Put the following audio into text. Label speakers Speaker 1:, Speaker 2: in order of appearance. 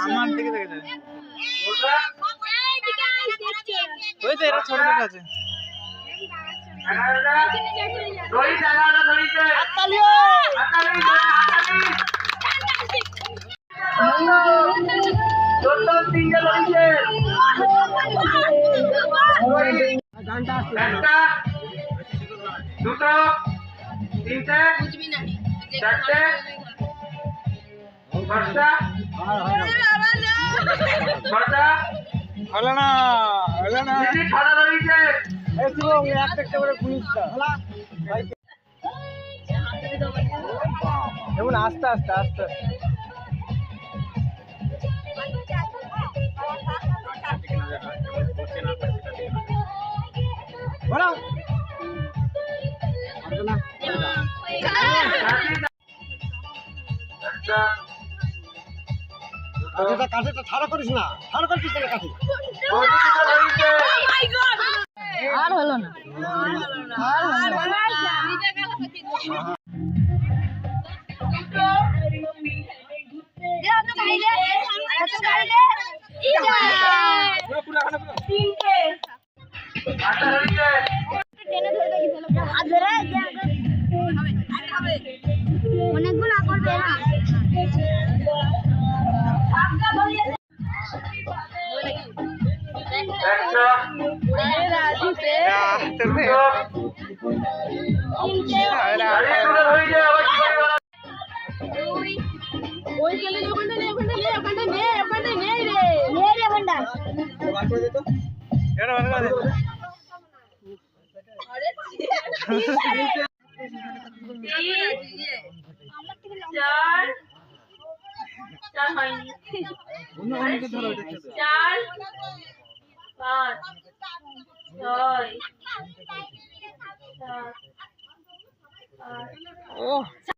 Speaker 1: আমার দিকে দেখে যায় ওই তো এরা ছোট ছোট আছে
Speaker 2: দুটো তিনটে চারটে পাঁচটা ছটা
Speaker 1: হলো না
Speaker 2: ছটা ধরেছে
Speaker 1: একটা করে পুলিশটা যেমন আস্তে আস্তে আস্তে কাঠেটা ঠাড়া করিস না ঠাড়া করিস না কাঠে
Speaker 3: আর হলো না অনেকগুলো করবে না
Speaker 4: চার পাঁচ ছয় সাত আট